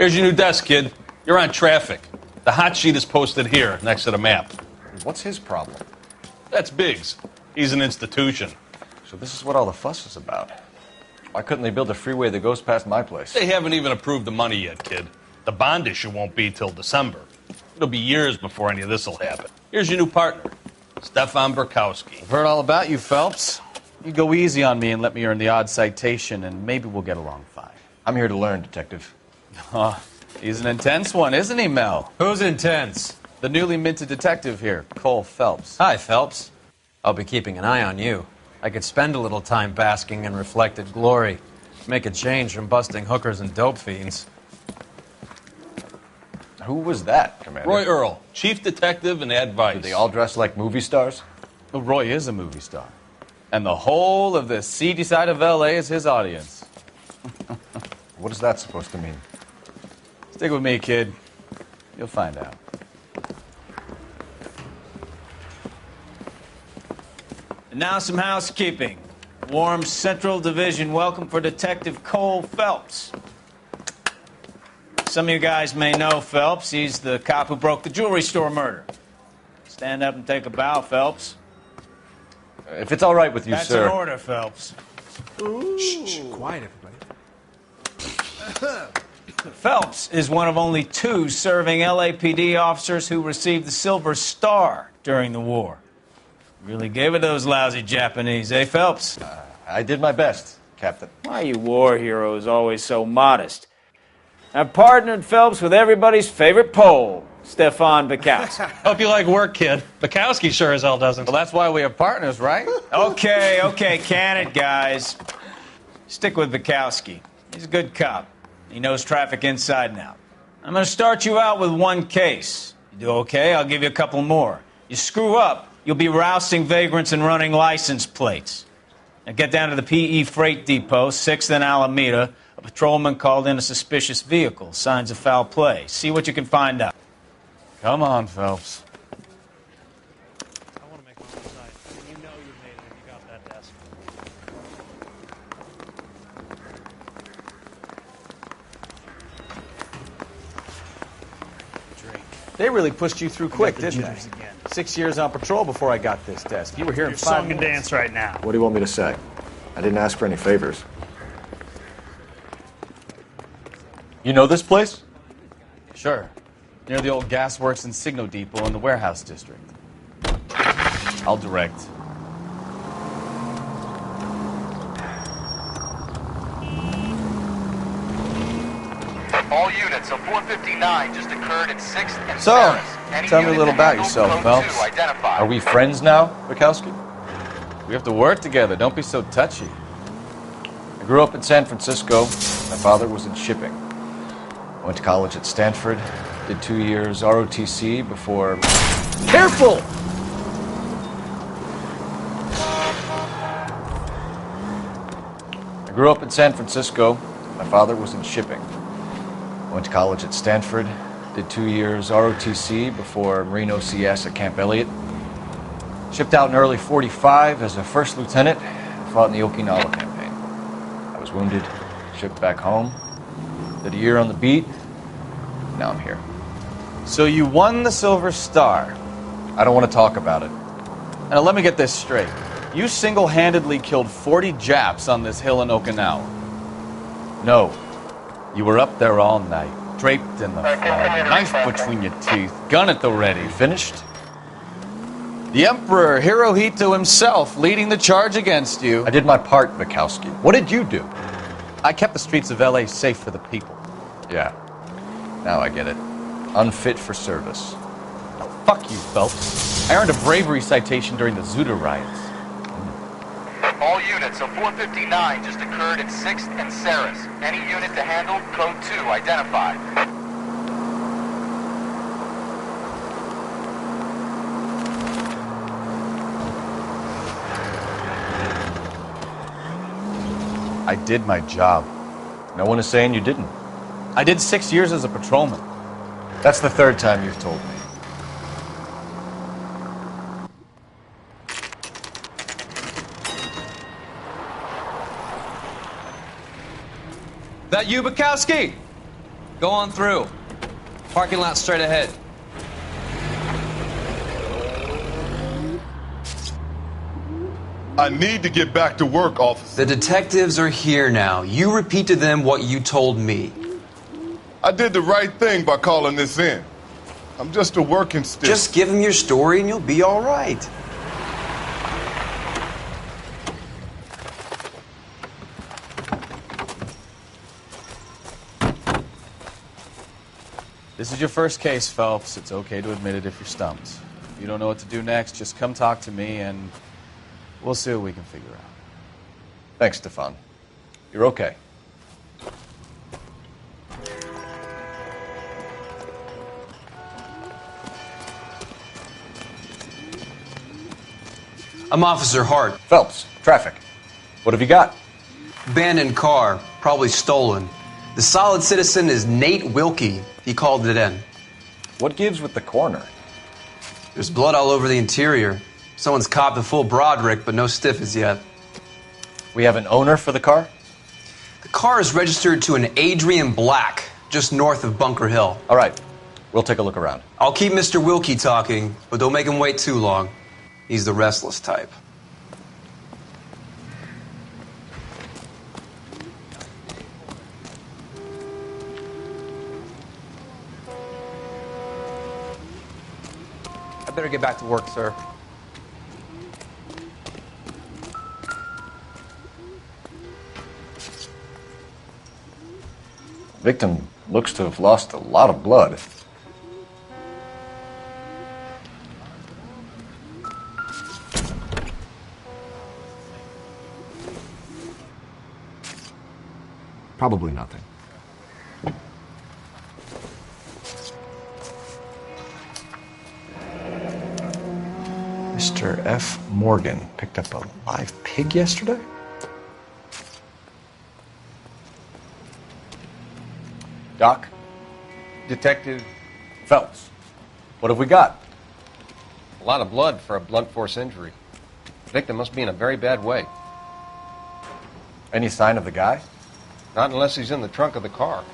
Here's your new desk, kid. You're on traffic. The hot sheet is posted here, next to the map. What's his problem? That's Biggs. He's an institution. So this is what all the fuss is about. Why couldn't they build a freeway that goes past my place? They haven't even approved the money yet, kid. The bond issue won't be till December. It'll be years before any of this will happen. Here's your new partner, Stefan Burkowski. I've heard all about you, Phelps. You go easy on me and let me earn the odd citation, and maybe we'll get along fine. I'm here to learn, Detective. Oh, he's an intense one, isn't he, Mel? Who's intense? The newly minted detective here, Cole Phelps. Hi, Phelps. I'll be keeping an eye on you. I could spend a little time basking in reflected glory. Make a change from busting hookers and dope fiends. Who was that, Commander? Roy Earl, chief detective and advice. Do they all dress like movie stars? Well, Roy is a movie star. And the whole of the seedy side of L.A. is his audience. What is that supposed to mean? Stick with me, kid. You'll find out. And now some housekeeping. Warm Central Division welcome for Detective Cole Phelps. Some of you guys may know Phelps. He's the cop who broke the jewelry store murder. Stand up and take a bow, Phelps. If it's all right with you, That's sir. an order, Phelps. Shh, quiet, everybody. Phelps is one of only 2 serving LAPD officers who received the Silver Star during the war. Really gave it those lousy Japanese, eh, Phelps? I did my best, Captain. Why are you war heroes always so modest? I've partnered Phelps with everybody's favorite Pole, Stefan Bukowski. Hope you like work, kid. Bukowski sure as hell doesn't. Well, that's why we have partners, right? Okay, can it, guys? Stick with Bukowski. He's a good cop. He knows traffic inside and out. I'm going to start you out with 1 case. You do okay, I'll give you a couple more. You screw up, you'll be rousting vagrants and running license plates. Now get down to the PE Freight Depot, 6th and Alameda. A patrolman called in a suspicious vehicle. Signs of foul play. See what you can find out. Come on, Phelps. I want to make one side. You know you made it if you got that desk. They really pushed you through quick, didn't they? Again. 6 years on patrol before I got this desk. You were here in Your 5 song and minutes. dance right now. What do you want me to say? I didn't ask for any favors. You know this place? Sure. Near the old gasworks and Signo Depot in the warehouse district. I'll direct. All units, a 459 just occurred at 6th and So, Sarah's. Any tell me a unit little to about handle yourself, code Phelps. 2 identified. Are we friends now, Bukowski? We have to work together. Don't be so touchy. I grew up in San Francisco. My father was in shipping. I went to college at Stanford, did 2 years ROTC before... Careful! I grew up in San Francisco. My father was in shipping. I went to college at Stanford, did 2 years ROTC before Marine OCS at Camp Elliott. Shipped out in early '45 as a first lieutenant, fought in the Okinawa campaign. I was wounded, shipped back home, did a year on the beat, now I'm here. So you won the Silver Star. I don't want to talk about it. Now let me get this straight. You single-handedly killed 40 Japs on this hill in Okinawa. No. You were up there all night, draped in the fog, knife between your teeth, gun at the ready. Finished? The Emperor Hirohito himself leading the charge against you. I did my part, Bukowski. What did you do? I kept the streets of L.A. safe for the people. Yeah. Now I get it. Unfit for service. Fuck you, Phelps. I earned a bravery citation during the Zuda riots. All units, a 459 just occurred at 6th and Sarah's. Any unit to handle code 2 identified. I did my job. No one is saying you didn't. I did 6 years as a patrolman. That's the 3rd time you've told me. That you, Bukowski? Go on through. Parking lot straight ahead. I need to get back to work, officer. The detectives are here now. You repeat to them what you told me. I did the right thing by calling this in. I'm just a working stiff. Just give them your story and you'll be all right. This is your first case, Phelps. It's okay to admit it if you're stumped. If you don't know what to do next, just come talk to me and we'll see what we can figure out. Thanks, Stefan. You're okay. I'm Officer Hart. Phelps, traffic. What have you got? Abandoned car, probably stolen. The solid citizen is Nate Wilkie. He called it in. What gives with the coroner? There's blood all over the interior. Someone's copped a full Broderick, but no stiff as yet. We have an owner for the car? The car is registered to an Adrian Black, just north of Bunker Hill. All right. We'll take a look around. I'll keep Mr. Wilkie talking, but don't make him wait too long. He's the restless type. I better get back to work, sir. Victim looks to have lost a lot of blood. Probably nothing. Mr. F. Morgan picked up a live pig yesterday? Doc? Detective, Phelps. What have we got? a lot of blood for a blunt force injury. The victim must be in a very bad way. Any sign of the guy? Not unless he's in the trunk of the car.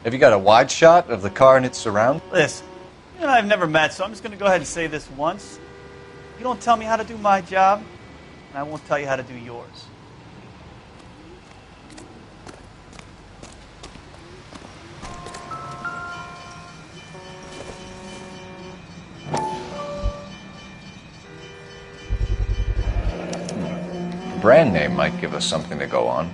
Have you got a wide shot of the car and its surround? Listen, you and I have never met, so I'm just going to go ahead and say this once. You don't tell me how to do my job, and I won't tell you how to do yours. Brand name might give us something to go on.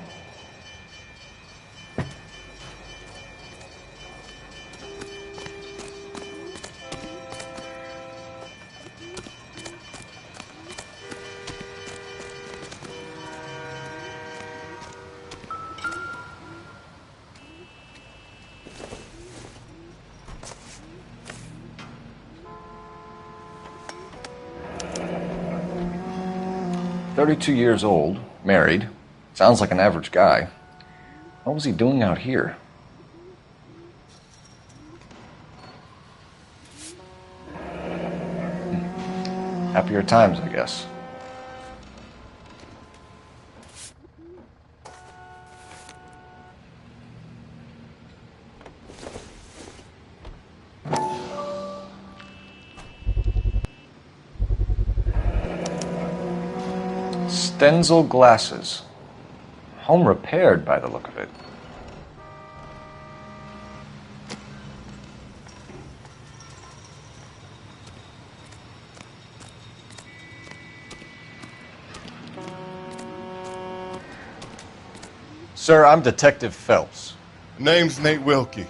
"32 years old, married. Sounds like an average guy. What was he doing out here?" Happier times, I guess. Stenzel glasses. Home repaired by the look of it. Sir, I'm Detective Phelps. Name's Nate Wilkie.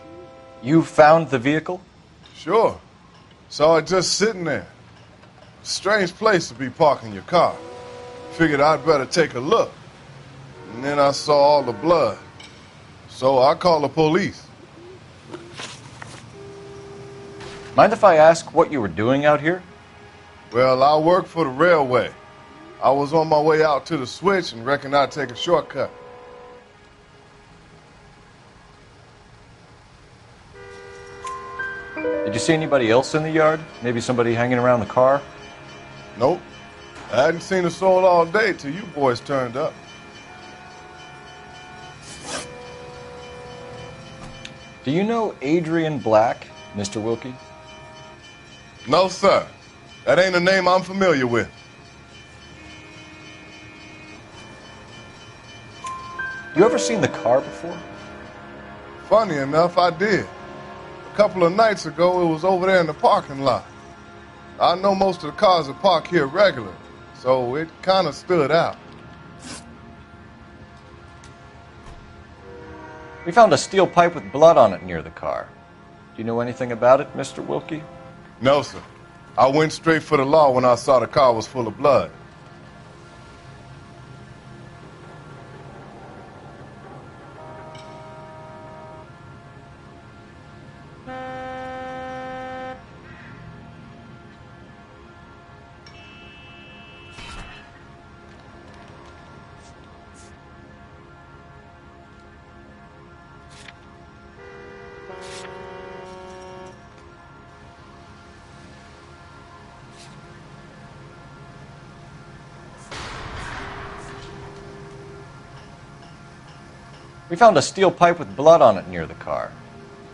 You found the vehicle? Sure. Saw it just sitting there. Strange place to be parking your car. Figured I'd better take a look. And then I saw all the blood. So I called the police. Mind if I ask what you were doing out here? Well, I work for the railway. I was on my way out to the switch and reckoned I'd take a shortcut. Did Did you see anybody else in the yard? Maybe somebody hanging around the car? Nope. I hadn't seen a soul all day till you boys turned up. Do you know Adrian Black, Mr. Wilkie? No, sir. That ain't a name I'm familiar with. You ever seen the car before? Funny enough, I did. A couple of nights ago, it was over there in the parking lot. I know most of the cars are parked here regularly, so it kind of stood out. We found a steel pipe with blood on it near the car. Do you know anything about it, Mr. Wilkie? No, sir. I went straight for the law when I saw the car was full of blood. We found a steel pipe with blood on it near the car.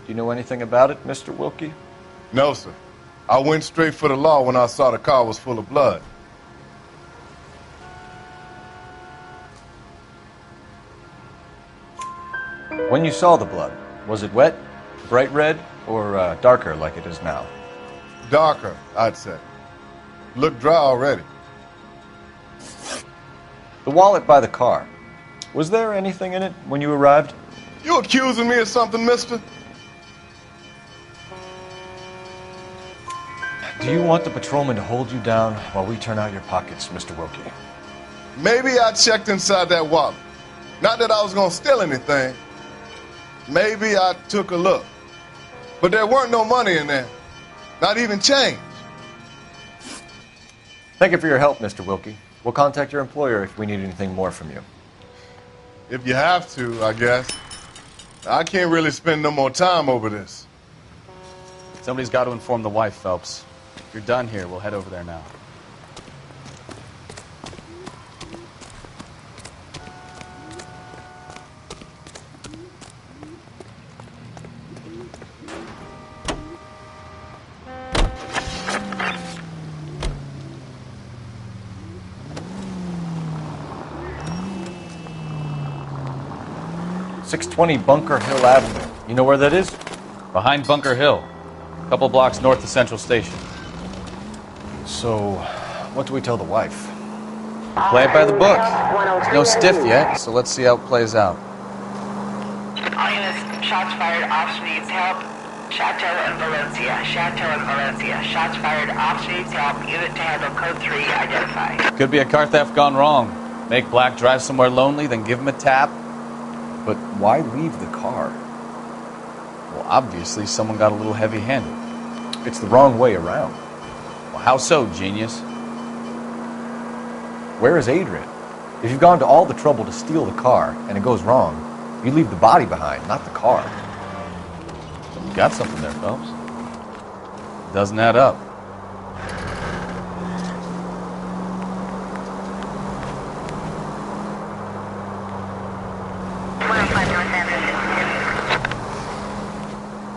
Do you know anything about it, Mr. Wilkie? No, sir. I went straight for the law when I saw the car was full of blood. When you saw the blood, was it wet, bright red, or darker like it is now? Darker, I'd say. Looked dry already. The wallet by the car. Was there anything in it when you arrived? You accusing me of something, mister? Do you want the patrolman to hold you down while we turn out your pockets, Mr. Wilkie? Maybe I checked inside that wallet. Not that I was gonna steal anything. Maybe I took a look. But there weren't no money in there. Not even change. Thank you for your help, Mr. Wilkie. We'll contact your employer if we need anything more from you. If you have to, I guess. I can't really spend no more time over this. Somebody's got to inform the wife, Phelps. If you're done here, we'll head over there now. .620 Bunker Hill Avenue. You know where that is? Behind Bunker Hill. A couple blocks north of Central Station. So, what do we tell the wife? Play it by the book. There's no stiff yet, so let's see how it plays out. All units, shots fired, officer needs help. Chateau and Valencia. Chateau and Valencia. Shots fired, officer needs help. Unit to handle code 3, identify. Could be a car theft gone wrong. Make Black drive somewhere lonely, then give him a tap. But why leave the car? Well, obviously someone got a little heavy-handed. It's the wrong way around. Well, how so, genius? Where is Adrian? If you've gone to all the trouble to steal the car and it goes wrong, you leave the body behind, not the car. You got something there, Phelps. Doesn't add up.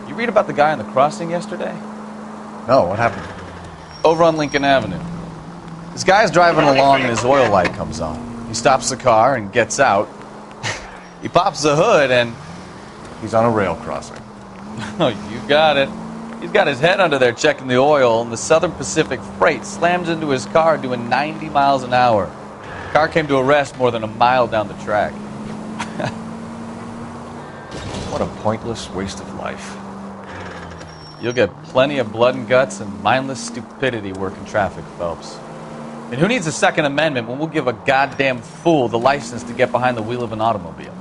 You read about the guy on the crossing yesterday? No, what happened? Over on Lincoln Avenue. This guy's driving along and his oil light comes on. He stops the car and gets out. He pops the hood and... He's on a rail crossing. Oh, you got it. He's got his head under there checking the oil, and the Southern Pacific Freight slams into his car doing 90 miles an hour. The car came to a rest more than a mile down the track. What a pointless waste of life. You'll get plenty of blood and guts and mindless stupidity working traffic, Phelps. And who needs a Second Amendment when we'll give a goddamn fool the license to get behind the wheel of an automobile?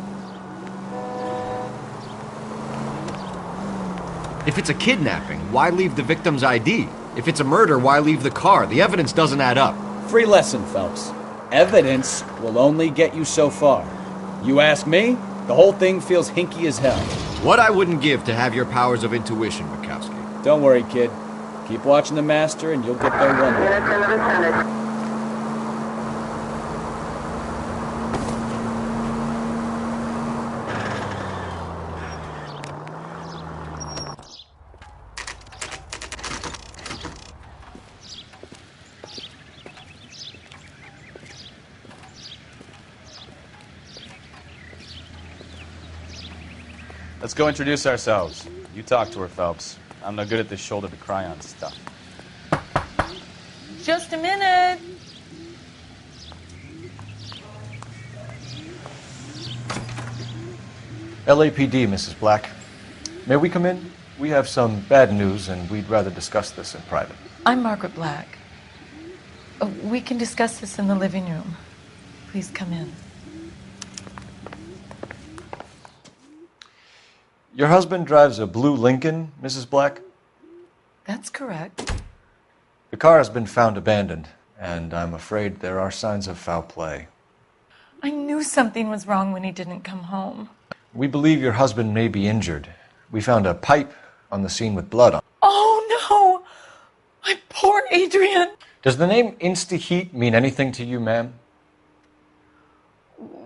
If it's a kidnapping, why leave the victim's ID? If it's a murder, why leave the car? The evidence doesn't add up. Free lesson, Phelps. Evidence will only get you so far. You ask me, the whole thing feels hinky as hell. What I wouldn't give to have your powers of intuition, Bukowski. Don't worry, kid. Keep watching the master and you'll get there one day. Let's go introduce ourselves. You talk to her, Phelps. I'm no good at this shoulder to cry on stuff. Just a minute. LAPD, Mrs. Black. May we come in? We have some bad news, and we'd rather discuss this in private. I'm Margaret Black. We can discuss this in the living room. Please come in. Your husband drives a blue Lincoln, Mrs. Black? That's correct. The car has been found abandoned, and I'm afraid there are signs of foul play. I knew something was wrong when he didn't come home. We believe your husband may be injured. We found a pipe on the scene with blood on it. Oh, no! My poor Adrian! Does the name Instaheat mean anything to you, ma'am?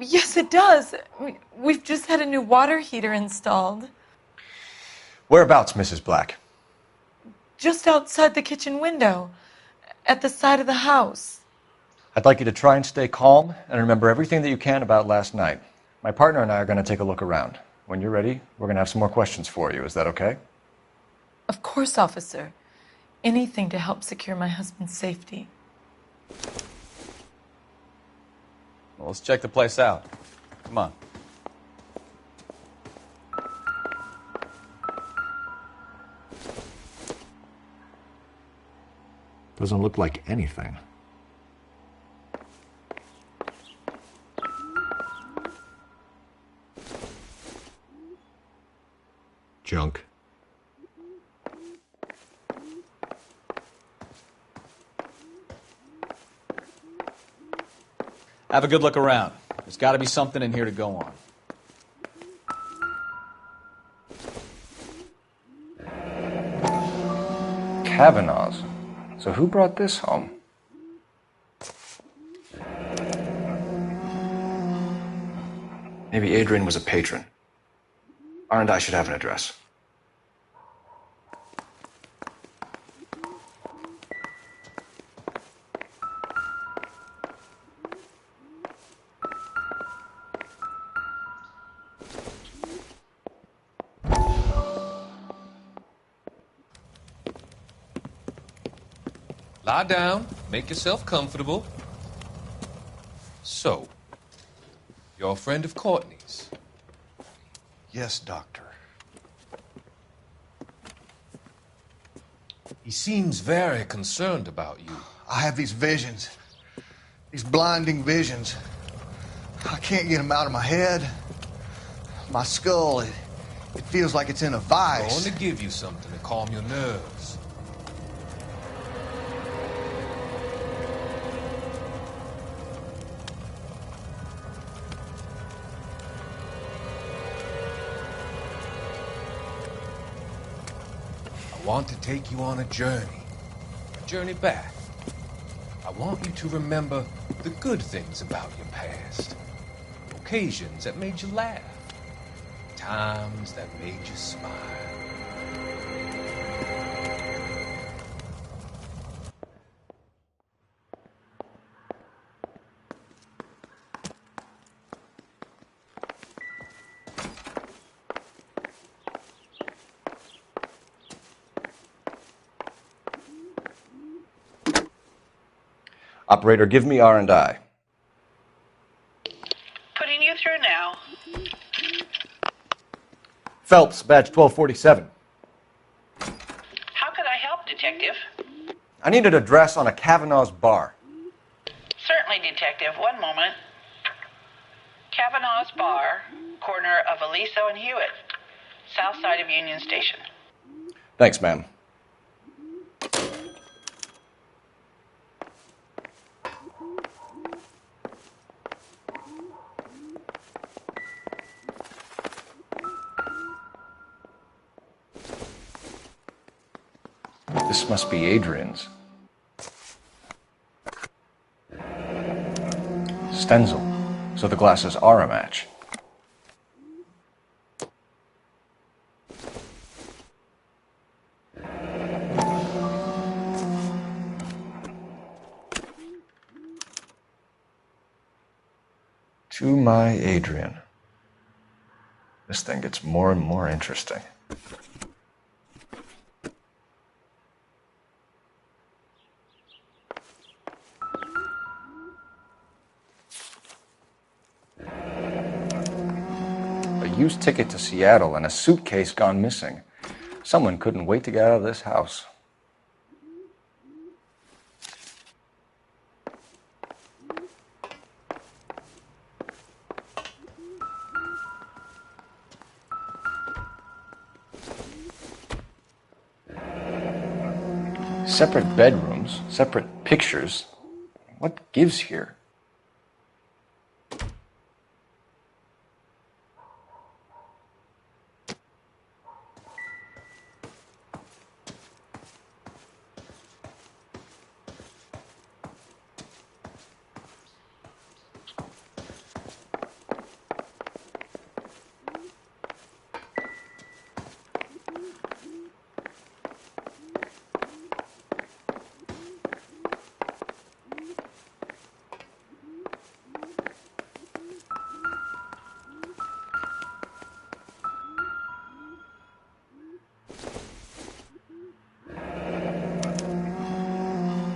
Yes, it does. We've just had a new water heater installed. Whereabouts, Mrs. Black? Just outside the kitchen window, at the side of the house. I'd like you to try and stay calm and remember everything that you can about last night. My partner and I are going to take a look around. When you're ready, we're going to have some more questions for you. Is that okay? Of course, officer. Anything to help secure my husband's safety. Well, let's check the place out. Come on. Doesn't look like anything. Junk. Have a good look around. There's got to be something in here to go on. Kavanaugh's. So who brought this home? Maybe Adrian was a patron. R&I should have an address. Lie down, make yourself comfortable. So, you're a friend of Courtney's? Yes, Doctor. He seems very concerned about you. I have these visions. These blinding visions. I can't get them out of my head. My skull, it feels like it's in a vice. I want to give you something to calm your nerves. I want to take you on a journey back. I want you to remember the good things about your past, occasions that made you laugh, times that made you smile. Operator, give me R&I. Putting you through now. Phelps, badge 1247. How could I help, Detective? I need an address on a Kavanaugh's bar. Certainly, Detective. One moment. Kavanaugh's Bar, corner of Aliso and Hewitt, south side of Union Station. Thanks, ma'am. This must be Adrian's. Stenzel. So the glasses are a match. To my Adrian. This thing gets more and more interesting. A used ticket to Seattle and a suitcase gone missing. Someone couldn't wait to get out of this house. Separate bedrooms, separate pictures. What gives here?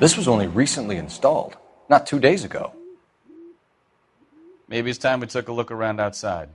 This was only recently installed, not 2 days ago. Maybe it's time we took a look around outside.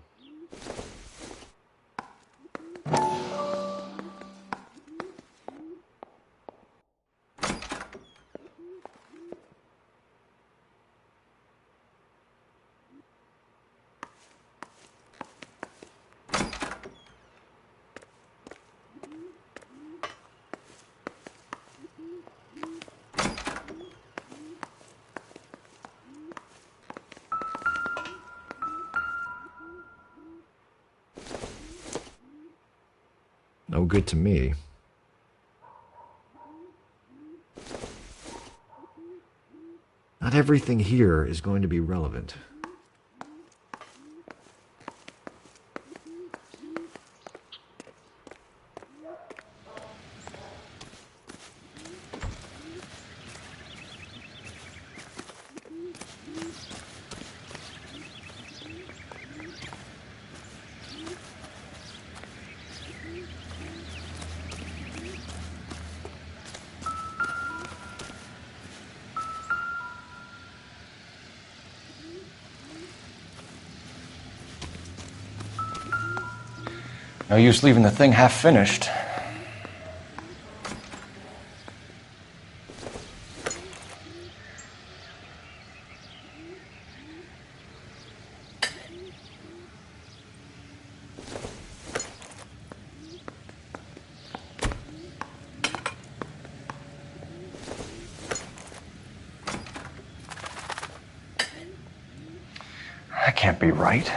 No good to me. Not everything here is going to be relevant. No use leaving the thing half finished. That can't be right.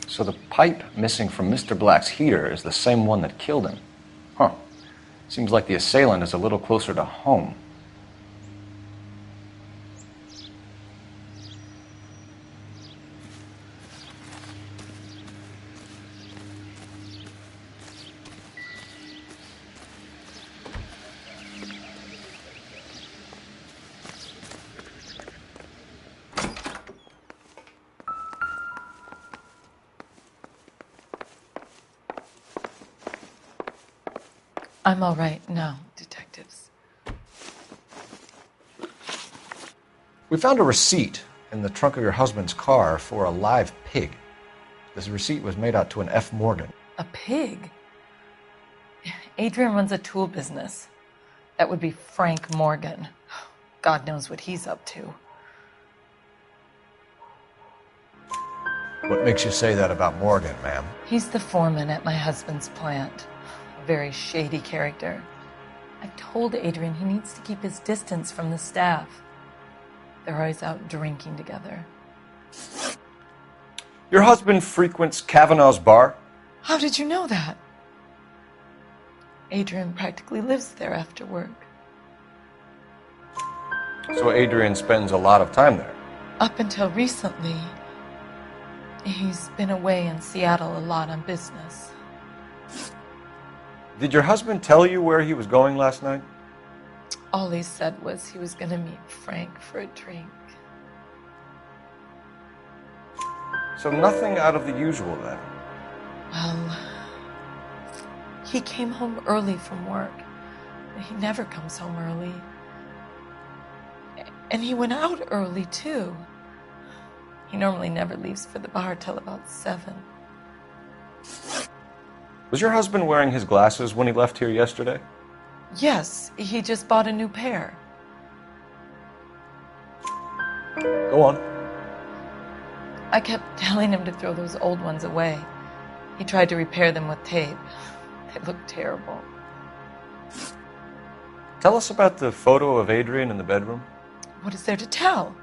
So the pipe missing from Mr. Black's heater is the same one that killed him. Huh. Seems like the assailant is a little closer to home. I'm all right now, detectives. We found a receipt in the trunk of your husband's car for a live pig. This receipt was made out to an F. Morgan. A pig? Adrian runs a tool business. That would be Frank Morgan. God knows what he's up to. What makes you say that about Morgan, ma'am? He's the foreman at my husband's plant. A very shady character. I told Adrian he needs to keep his distance from the staff. They're always out drinking together. Your husband frequents Kavanaugh's bar? How did you know that? Adrian practically lives there after work. So Adrian spends a lot of time there. Up until recently, he's been away in Seattle a lot on business. Did your husband tell you where he was going last night? All he said was he was going to meet Frank for a drink. So nothing out of the usual then? Well, he came home early from work. He never comes home early. And he went out early, too. He normally never leaves for the bar till about 7. Was your husband wearing his glasses when he left here yesterday? Yes, he just bought a new pair. Go on. I kept telling him to throw those old ones away. He tried to repair them with tape. They looked terrible. Tell us about the photo of Adrian in the bedroom. What is there to tell?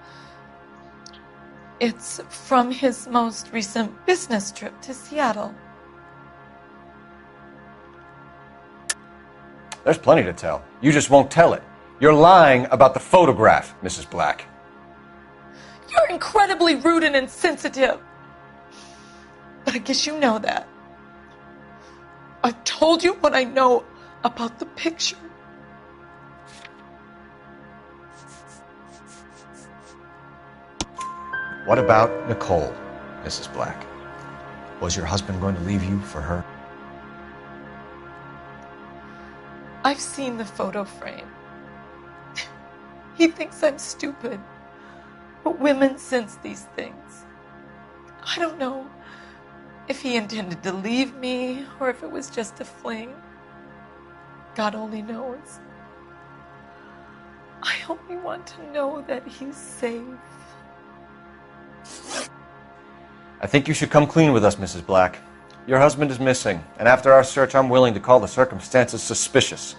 It's from his most recent business trip to Seattle. There's plenty to tell. You just won't tell it. You're lying about the photograph, Mrs. Black. You're incredibly rude and insensitive. But I guess you know that. I've told you what I know about the picture. What about Nicole, Mrs. Black? Was your husband going to leave you for her? I've seen the photo frame. He thinks I'm stupid. But women sense these things. I don't know if he intended to leave me or if it was just a fling. God only knows. I only want to know that he's safe. I think you should come clean with us, Mrs. Black. Your husband is missing, and after our search, I'm willing to call the circumstances suspicious.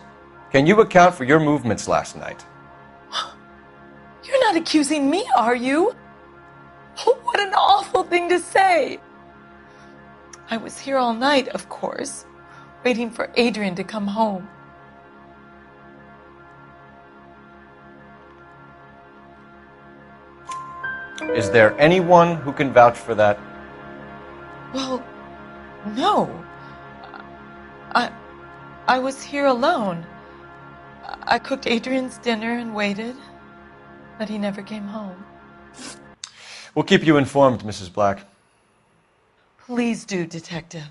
Can you account for your movements last night? You're not accusing me, are you? What an awful thing to say. I was here all night, of course, waiting for Adrian to come home. Is there anyone who can vouch for that? Well, no. I was here alone. I cooked Adrian's dinner and waited, but he never came home. We'll keep you informed, Mrs. Black. Please do, Detective.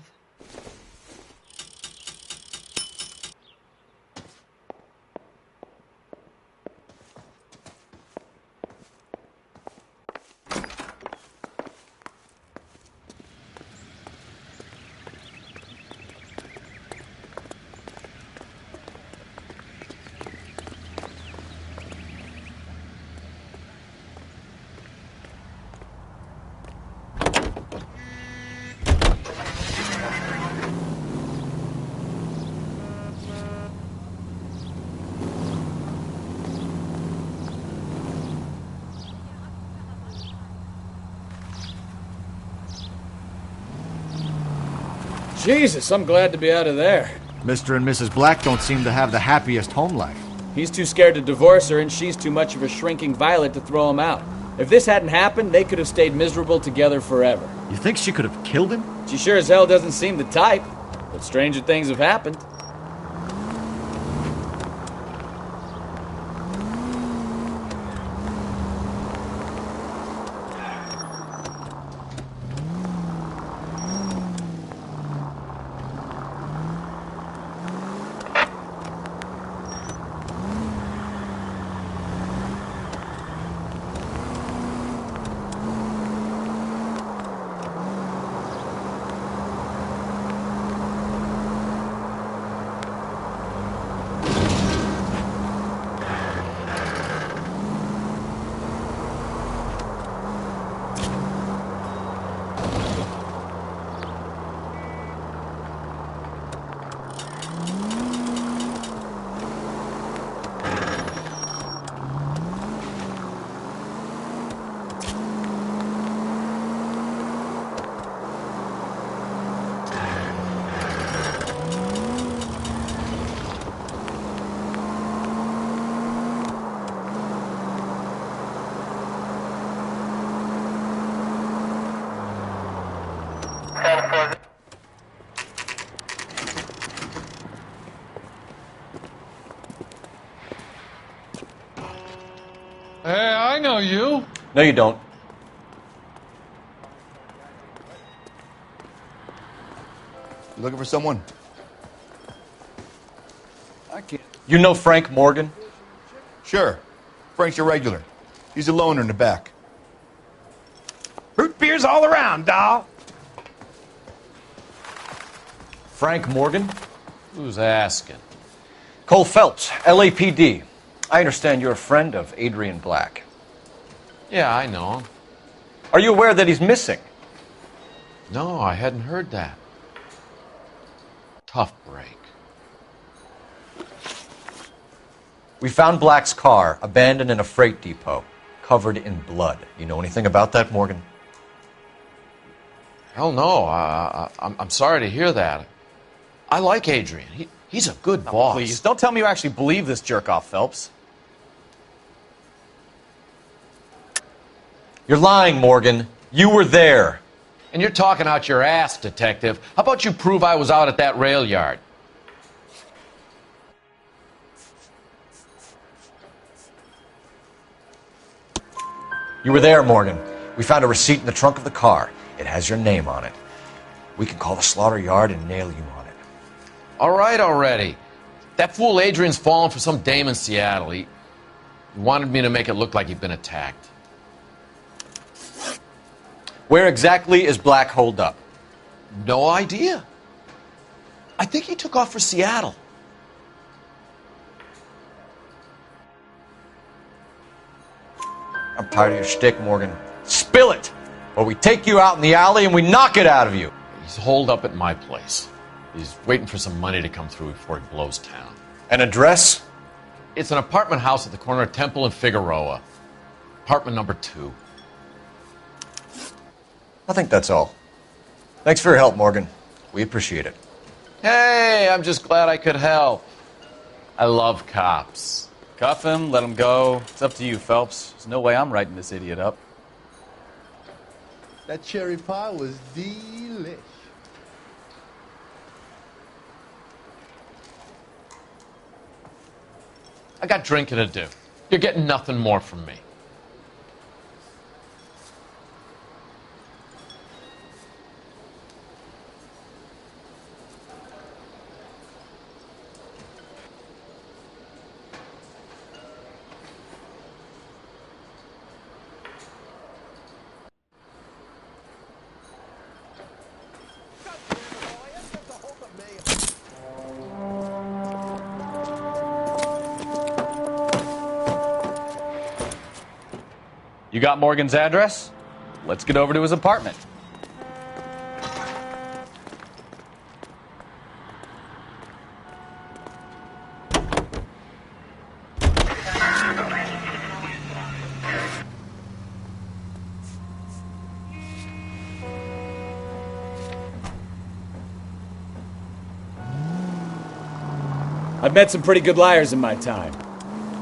Jesus, I'm glad to be out of there. Mr. and Mrs. Black don't seem to have the happiest home life. He's too scared to divorce her, and she's too much of a shrinking violet to throw him out. If this hadn't happened, they could have stayed miserable together forever. You think she could have killed him? She sure as hell doesn't seem the type, but stranger things have happened. Hey, I know you. No, you don't. You looking for someone? I can't. You know Frank Morgan? Sure. Frank's your regular. He's a loner in the back. Root beers all around, doll. Frank Morgan? Who's asking? Cole Phelps, LAPD. I understand you're a friend of Adrian Black. Yeah, I know him. Are you aware that he's missing? No, I hadn't heard that. Tough break. We found Black's car abandoned in a freight depot, covered in blood. You know anything about that, Morgan? Hell no. I'm sorry to hear that. I like Adrian. He's a good boss. Please, don't tell me you actually believe this jerk-off, Phelps. You're lying, Morgan. You were there. And you're talking out your ass, detective. How about you prove I was out at that rail yard? You were there, Morgan. We found a receipt in the trunk of the car. It has your name on it. We can call the slaughter yard and nail you on it. All right already. That fool Adrian's fallen for some dame in Seattle. He wanted me to make it look like he'd been attacked. Where exactly is Black holed up? No idea. I think he took off for Seattle. I'm tired of your shtick, Morgan. Spill it, or we take you out in the alley and we knock it out of you. He's holed up at my place. He's waiting for some money to come through before he blows town. An address? It's an apartment house at the corner of Temple and Figueroa. Apartment number 2. I think that's all. Thanks for your help, Morgan. We appreciate it. Hey, I'm just glad I could help. I love cops. Cuff him, let him go. It's up to you, Phelps. There's no way I'm writing this idiot up. That cherry pie was delish. I got drinking to do. You're getting nothing more from me. You got Morgan's address? Let's get over to his apartment. I've met some pretty good liars in my time.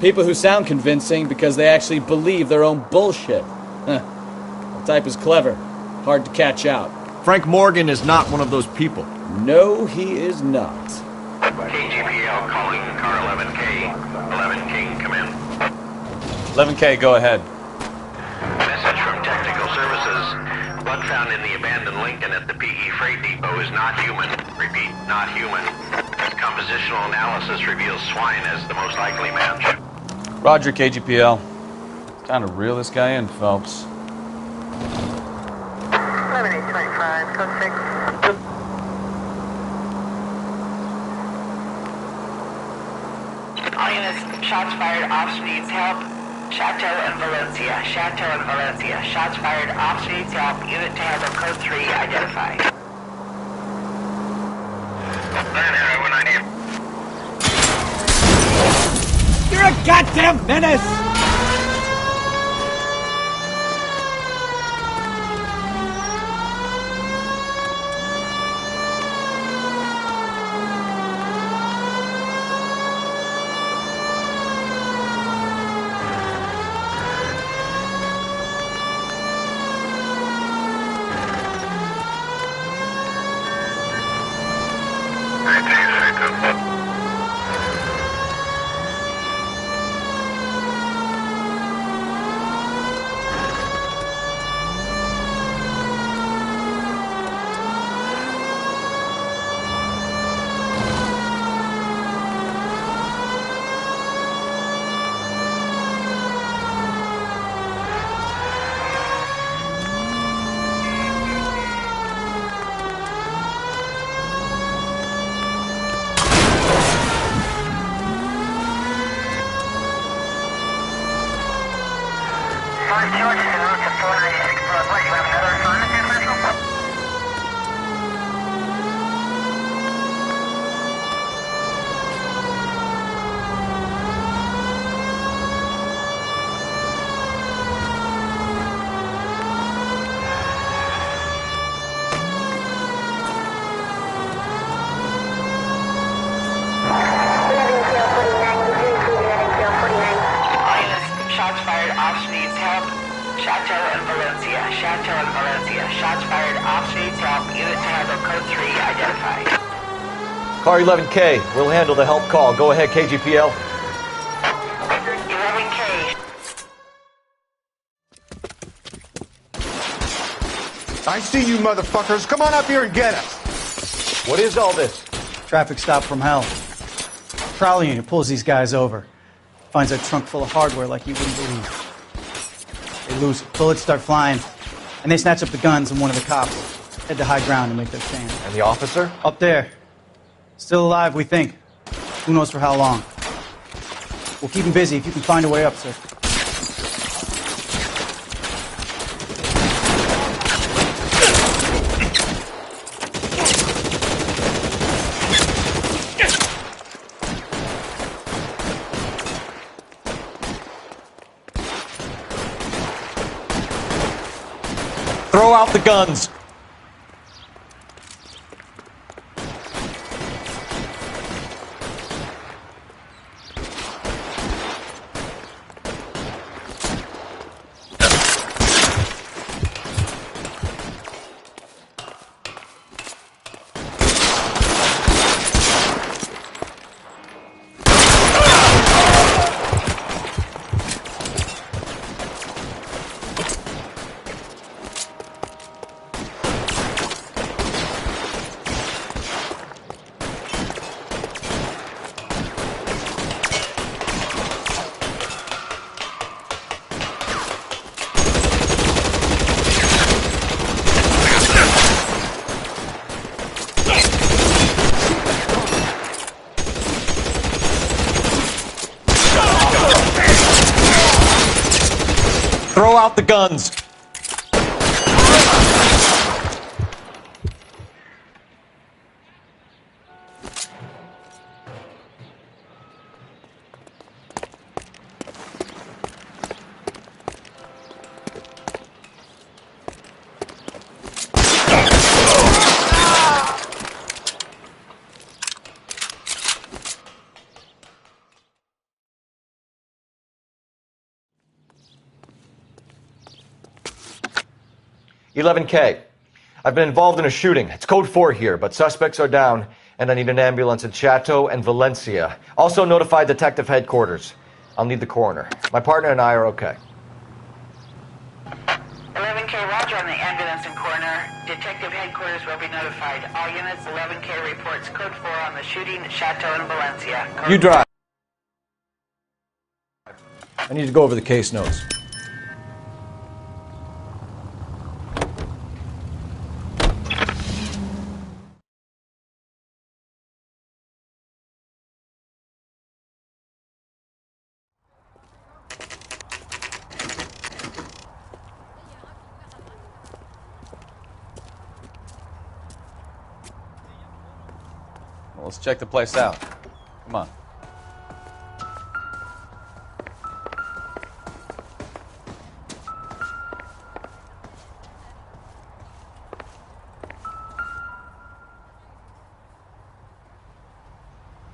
People who sound convincing because they actually believe their own bullshit. That type is clever. Hard to catch out. Frank Morgan is not one of those people. No, he is not. KGPL calling car 11K. 11K, come in. 11K, go ahead. Message from Technical Services. Blood found in the abandoned Lincoln at the PE Freight Depot is not human. Repeat, not human. Compositional analysis reveals swine as the most likely match. Roger, KGPL. Time to reel this guy in, Phelps. 11825, code 6. All units, shots fired, officer needs help. Chateau and Valencia, Chateau and Valencia. Shots fired, officer needs help. Unit to handle code 3, identified. You're a goddamn menace! Shots fired. Officer needs help. Chateau and Valencia. Chateau and Valencia. Shots fired. Officer needs help. Unit to handle code 3 identified. Car 11K, we'll handle the help call. Go ahead, KGPL. 11K. I see you motherfuckers. Come on up here and get us. What is all this? Traffic stop from hell. Trolley unit pulls these guys over. Finds a trunk full of hardware like you wouldn't believe. They lose it. Bullets start flying. And they snatch up the guns and one of the cops. Head to high ground and make their stand. And the officer? Up there. Still alive, we think. Who knows for how long. We'll keep him busy if you can find a way up, sir. Throw out the guns. Throw out the guns. "11K, I've been involved in a shooting. It's code 4 here, but suspects are down, and I need an ambulance in Chateau and Valencia. Also notify detective headquarters. I'll need the coroner. My partner and I are okay." 11K, roger on the ambulance and coroner. Detective headquarters will be notified. All units, 11K reports code 4 on the shooting at Chateau and Valencia. Code You drive. I need to go over the case notes. Well, let's check the place out. Come on.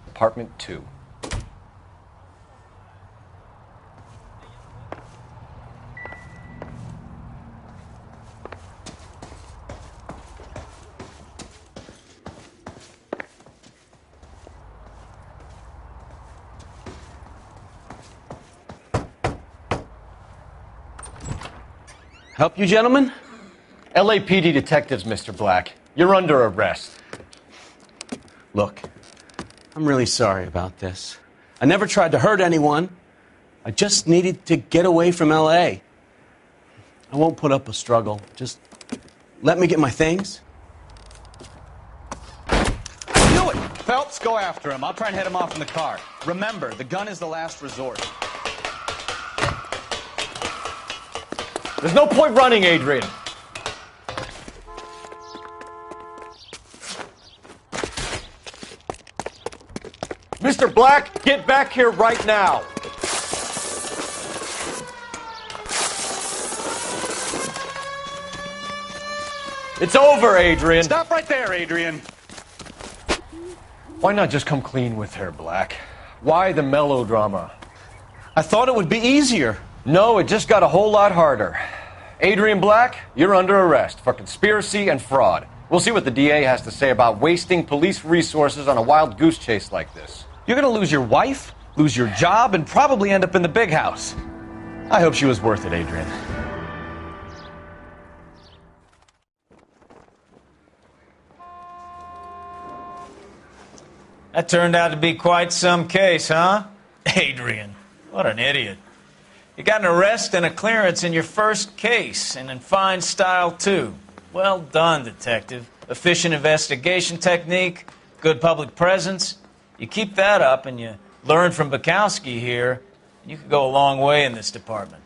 Apartment 2. Help you, gentlemen? LAPD detectives, Mr. Black. You're under arrest. Look, I'm really sorry about this. I never tried to hurt anyone. I just needed to get away from L.A. I won't put up a struggle. Just let me get my things. Do it! Phelps, go after him. I'll try and head him off in the car. Remember, the gun is the last resort. There's no point running, Adrian. Mr. Black, get back here right now. It's over, Adrian. Stop right there, Adrian. Why not just come clean with her, Black? Why the melodrama? I thought it would be easier. No, it just got a whole lot harder. Adrian Black, you're under arrest for conspiracy and fraud. We'll see what the DA has to say about wasting police resources on a wild goose chase like this. You're going to lose your wife, lose your job, and probably end up in the big house. I hope she was worth it, Adrian. That turned out to be quite some case, huh? Adrian, what an idiot. You got an arrest and a clearance in your first case, and in fine style, too. Well done, detective. Efficient investigation technique, good public presence. You keep that up and you learn from Bukowski here, you could go a long way in this department.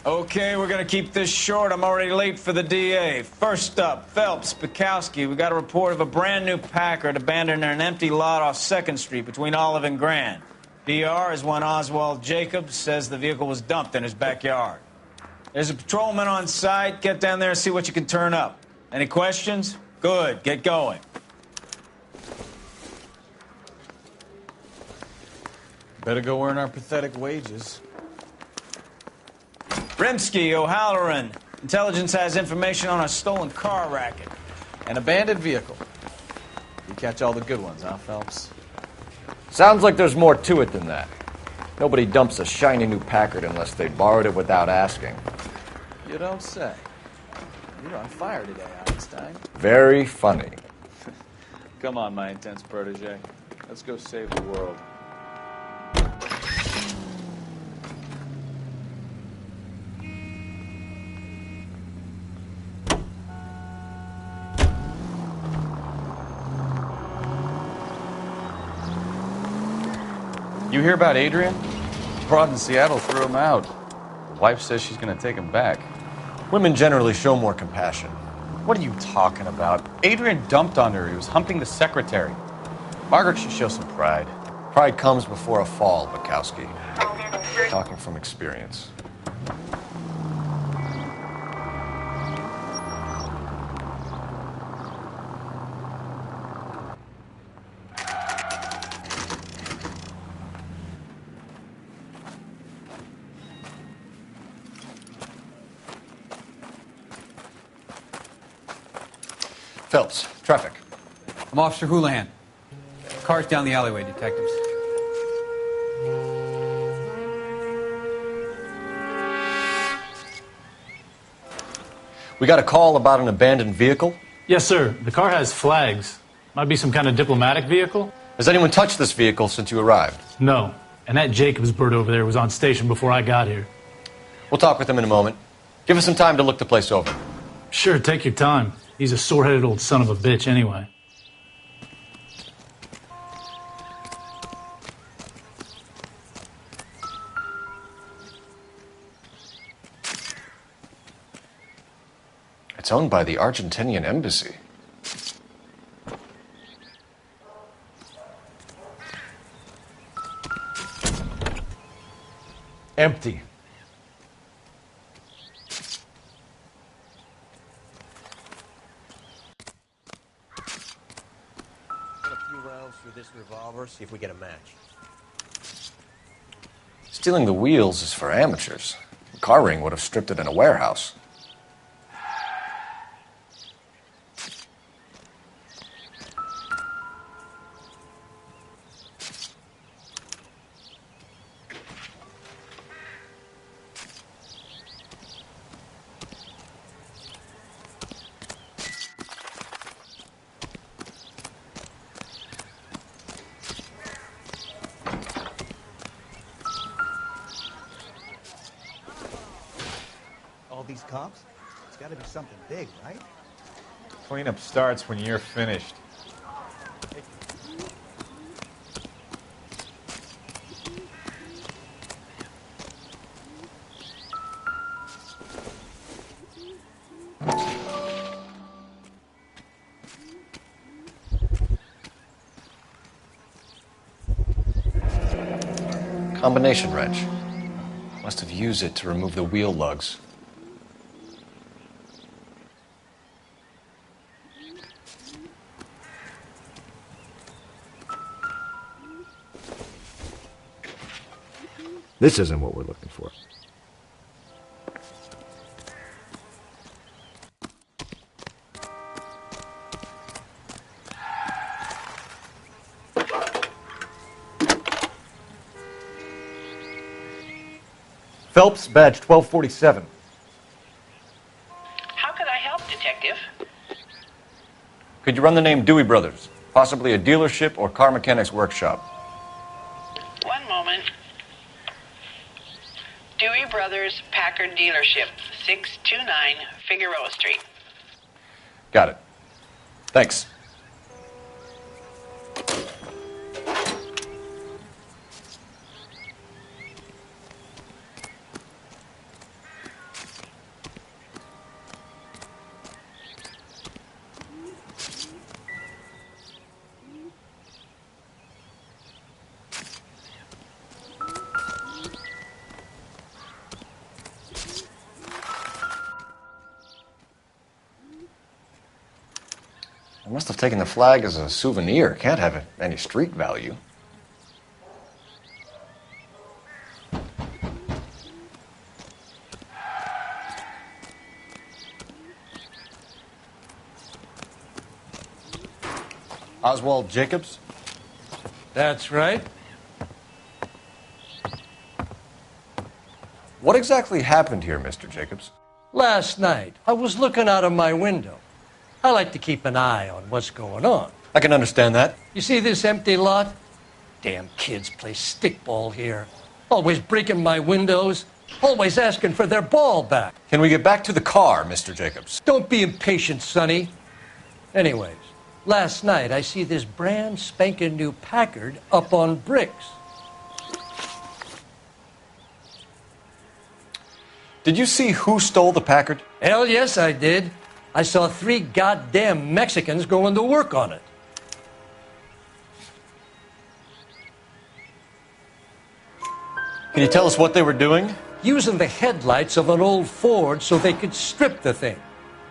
Okay, we're going to keep this short. I'm already late for the DA. First up, Phelps, Bukowski. We got a report of a brand new Packard abandoned in an empty lot off 2nd Street between Olive and Grand. DR is one Oswald Jacobs says the vehicle was dumped in his backyard. There's a patrolman on site. Get down there and see what you can turn up. Any questions? Good. Get going. Better go earn our pathetic wages. Rimsky, O'Halloran. Intelligence has information on a stolen car racket. An abandoned vehicle. You catch all the good ones, huh, Phelps? Sounds like there's more to it than that. Nobody dumps a shiny new Packard unless they borrowed it without asking. You don't say. You're on fire today, Einstein. Very funny. Come on, my intense protege. Let's go save the world. You hear about Adrian? Broad in Seattle threw him out. The wife says she's going to take him back. Women generally show more compassion. What are you talking about? Adrian dumped on her. He was humping the secretary. Margaret should show some pride. Pride comes before a fall, Bukowski. Talking from experience. Phelps, traffic. I'm Officer Houlihan. Car's down the alleyway, detectives. We got a call about an abandoned vehicle? Yes, sir. The car has flags. Might be some kind of diplomatic vehicle. Has anyone touched this vehicle since you arrived? No. And that Jacobs bird over there was on station before I got here. We'll talk with him in a moment. Give us some time to look the place over. Sure, take your time. He's a sore-headed old son of a bitch anyway. It's owned by the Argentinian embassy. Empty. This revolver, see if we get a match. Stealing the wheels is for amateurs. car ring would have stripped it in a warehouse. All these cops? It's got to be something big, right? Cleanup starts when you're finished. Combination wrench. Must have used it to remove the wheel lugs. This isn't what we're looking for. Phelps, badge 1247. How could I help, Detective? Could you run the name Dewey Brothers? Possibly a dealership or car mechanics workshop. One moment. Dewey Brothers Packard Dealership, 629 Figueroa Street. Got it. Thanks. I must have taken the flag as a souvenir. Can't have any street value. Oswald Jacobs? That's right. What exactly happened here, Mr. Jacobs? Last night, I was looking out of my window. I like to keep an eye on what's going on. I can understand that. You see this empty lot? Damn kids play stickball here. Always breaking my windows. Always asking for their ball back. Can we get back to the car, Mr. Jacobs? Don't be impatient, Sonny. Anyways, last night I see this brand spanking new Packard up on bricks. Did you see who stole the Packard? Hell yes, I did. I saw 3 goddamn Mexicans going to work on it. Can you tell us what they were doing? Using the headlights of an old Ford so they could strip the thing.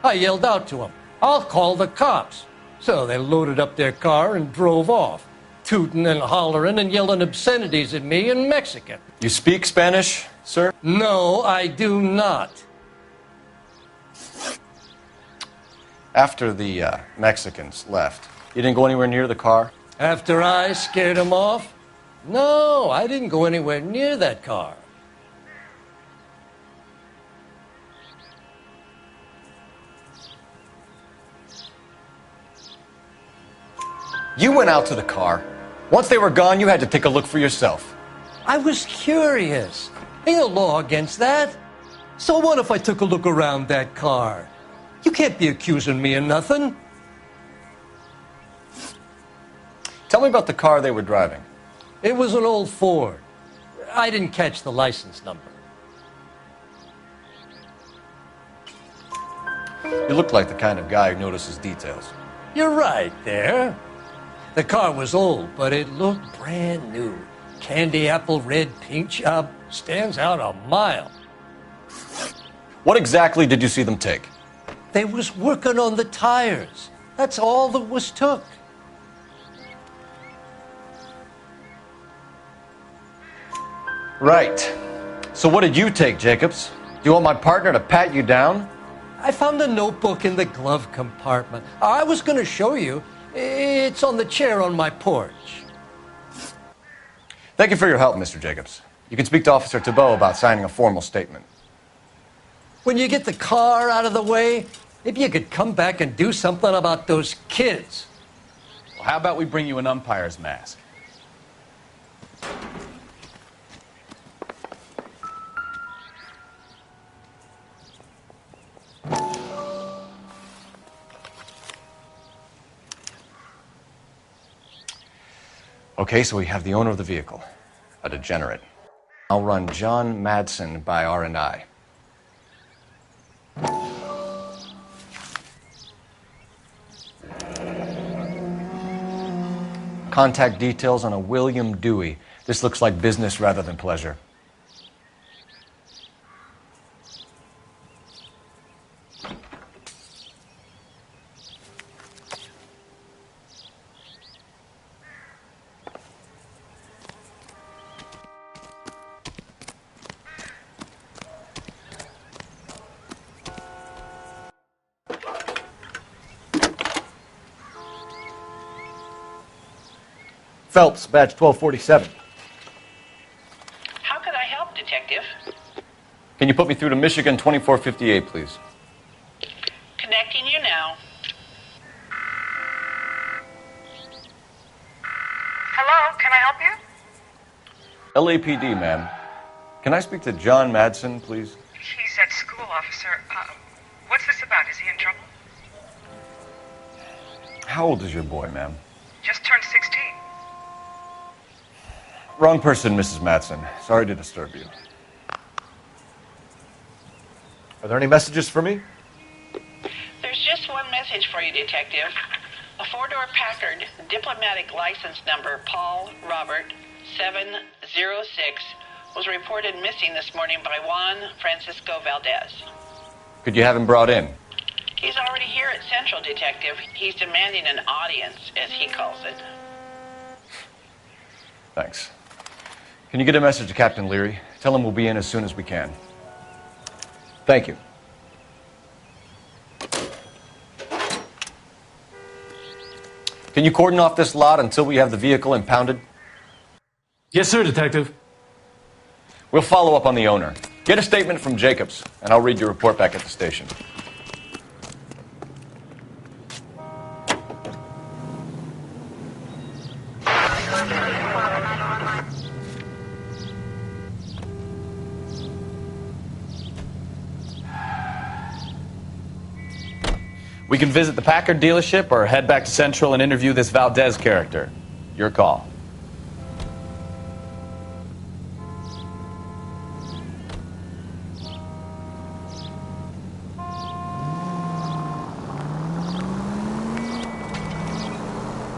I yelled out to them, "I'll call the cops." So they loaded up their car and drove off, tooting and hollering and yelling obscenities at me in Mexican. You speak Spanish, sir? No, I do not. After the Mexicans left, you didn't go anywhere near the car? After I scared them off? No, I didn't go anywhere near that car. You went out to the car. Once they were gone, you had to take a look for yourself. I was curious. Ain't no law against that. So what if I took a look around that car? You can't be accusing me of nothing. Tell me about the car they were driving. It was an old Ford. I didn't catch the license number. You look like the kind of guy who notices details. You're right there. The car was old, but it looked brand new. Candy apple red paint job stands out a mile. What exactly did you see them take? They was working on the tires. That's all that was took. Right. So what did you take, Jacobs? Do you want my partner to pat you down? I found a notebook in the glove compartment. I was going to show you. It's on the chair on my porch. Thank you for your help, Mr. Jacobs. You can speak to Officer Thibault about signing a formal statement. When you get the car out of the way, maybe you could come back and do something about those kids. Well, how about we bring you an umpire's mask? Okay, so we have the owner of the vehicle, a degenerate. I'll run John Madsen by R&I. Contact details on a William Dewey. This looks like business rather than pleasure. Phelps, badge 1247. How can I help, Detective? Can you put me through to Michigan 2458, please? Connecting you now. Hello, can I help you? LAPD, ma'am. Can I speak to John Madsen, please? He's at school, officer. What's this about? Is he in trouble? How old is your boy, ma'am? Just turned 16. Wrong person, Mrs. Madsen. Sorry to disturb you. Are there any messages for me? There's just one message for you, Detective. A four-door Packard, diplomatic license number Paul Robert 706, was reported missing this morning by Juan Francisco Valdez. Could you have him brought in? He's already here at Central, Detective. He's demanding an audience, as he calls it. Thanks. Can you get a message to Captain Leary? Tell him we'll be in as soon as we can. Thank you. Can you cordon off this lot until we have the vehicle impounded? Yes, sir, Detective. We'll follow up on the owner. Get a statement from Jacobs, and I'll read your report back at the station. We can visit the Packard dealership or head back to Central and interview this Valdez character. Your call.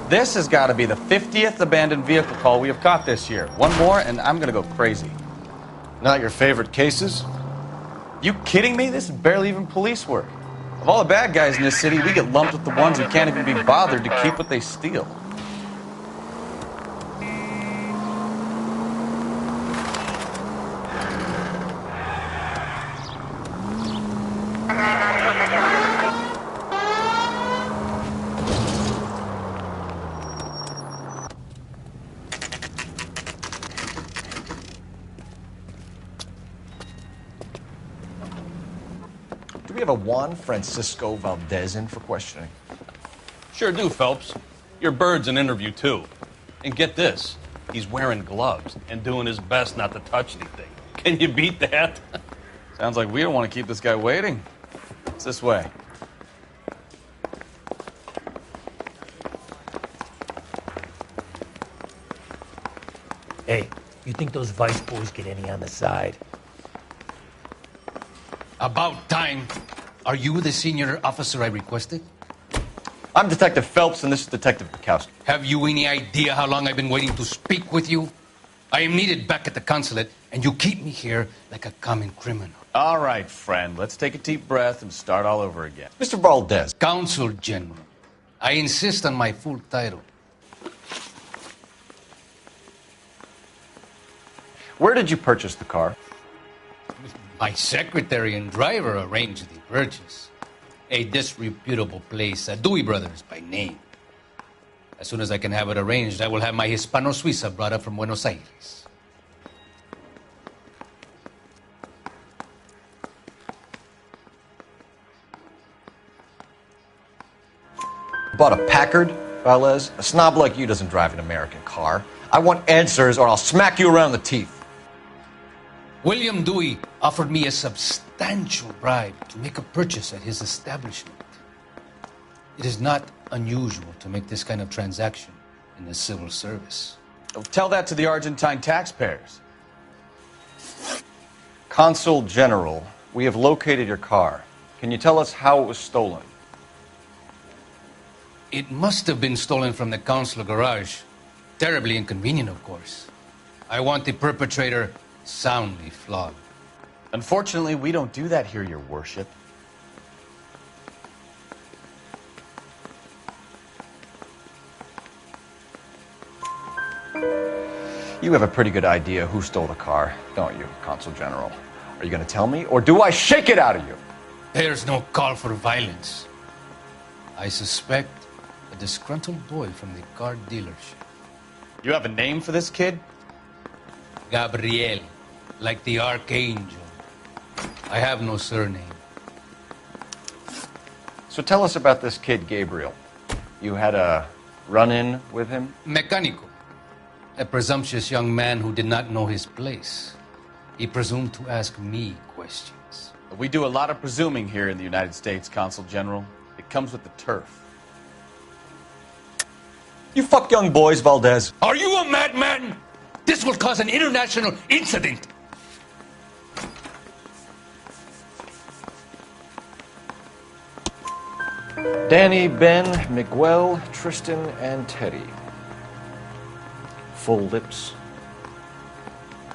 This has got to be the 50th abandoned vehicle call we have caught this year. One more and I'm going to go crazy. Not your favorite cases? You kidding me? This is barely even police work. Of all the bad guys in this city, we get lumped with the ones who can't even be bothered to keep what they steal. Do we have a Juan Francisco Valdez in for questioning? Sure do, Phelps. Your bird's an interview, too. And get this, he's wearing gloves and doing his best not to touch anything. Can you beat that? Sounds like we don't want to keep this guy waiting. It's this way. Hey, you think those Vice boys get any on the side? About time. Are you the senior officer I requested? I'm Detective Phelps, and this is Detective Bukowski. Have you any idea how long I've been waiting to speak with you? I am needed back at the consulate, and you keep me here like a common criminal. All right, friend. Let's take a deep breath and start all over again. Mr. Valdez. Consul General. I insist on my full title. Where did you purchase the car? My secretary and driver arranged the purchase. A disreputable place, Dewey Brothers by name. As soon as I can have it arranged, I will have my Hispano Suiza brought up from Buenos Aires. Bought a Packard, Valdes? A snob like you doesn't drive an American car. I want answers or I'll smack you around the teeth. William Dewey offered me a substantial bribe to make a purchase at his establishment. It is not unusual to make this kind of transaction in the civil service. Tell that to the Argentine taxpayers. Consul General, we have located your car. Can you tell us how it was stolen? It must have been stolen from the consular garage. Terribly inconvenient, of course. I want the perpetrator soundly flogged. Unfortunately, we don't do that here, Your Worship. You have a pretty good idea who stole the car, don't you, Consul General? Are you going to tell me, or do I shake it out of you? There's no call for violence. I suspect a disgruntled boy from the car dealership. You have a name for this kid? Gabriel, like the archangel. I have no surname. So tell us about this kid, Gabriel. You had a run-in with him? Mecánico. A presumptuous young man who did not know his place. He presumed to ask me questions. We do a lot of presuming here in the United States, Consul General. It comes with the turf. You fuck young boys, Valdes. Are you a madman? This will cause an international incident. Danny, Ben, Miguel, Tristan, and Teddy. Full lips.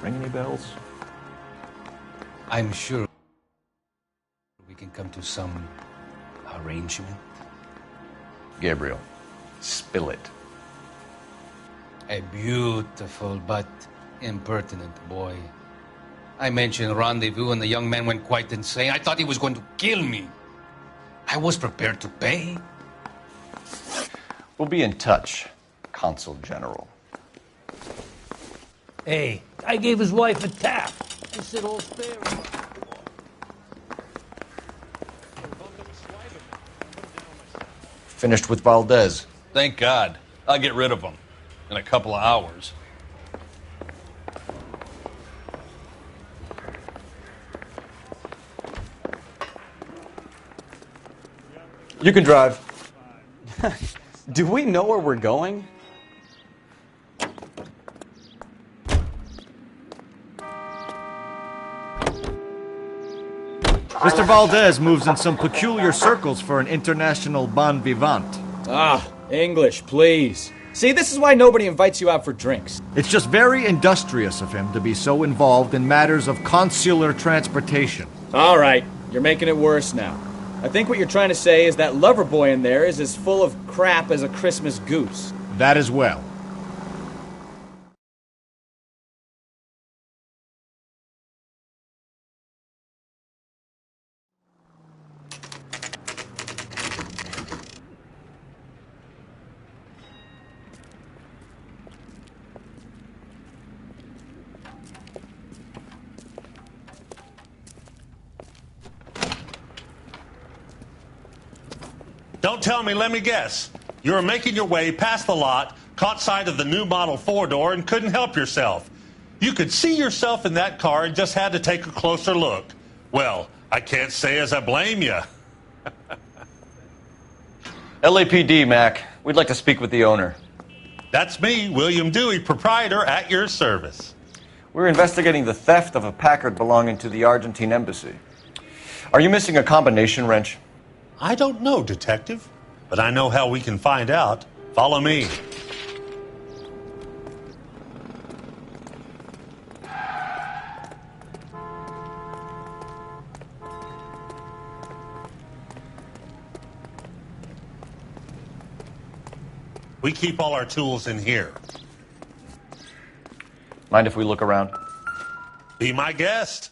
Ring any bells? I'm sure we can come to some arrangement. Gabriel, spill it. A beautiful but impertinent boy. I mentioned rendezvous and the young man went quite insane. I thought he was going to kill me. I was prepared to pay. We'll be in touch, Consul General. Hey, I gave his wife a tap. I said all spare. Finished with Valdes. Thank God. I'll get rid of him in a couple of hours. You can drive. Do we know where we're going? Mr. Valdes moves in some peculiar circles for an international bon vivant. Ah, English, please. See, this is why nobody invites you out for drinks. It's just very industrious of him to be so involved in matters of consular transportation. All right, you're making it worse now. I think what you're trying to say is that lover boy in there is as full of crap as a Christmas goose. That as well. Don't tell me, let me guess. You were making your way past the lot, caught sight of the new model four-door, and couldn't help yourself. You could see yourself in that car and just had to take a closer look. Well, I can't say as I blame you. LAPD, Mac. We'd like to speak with the owner. That's me, William Dewey, proprietor, at your service. We're investigating the theft of a Packard belonging to the Argentine embassy. Are you missing a combination wrench? I don't know, Detective, but I know how we can find out. Follow me. We keep all our tools in here. Mind if we look around? Be my guest.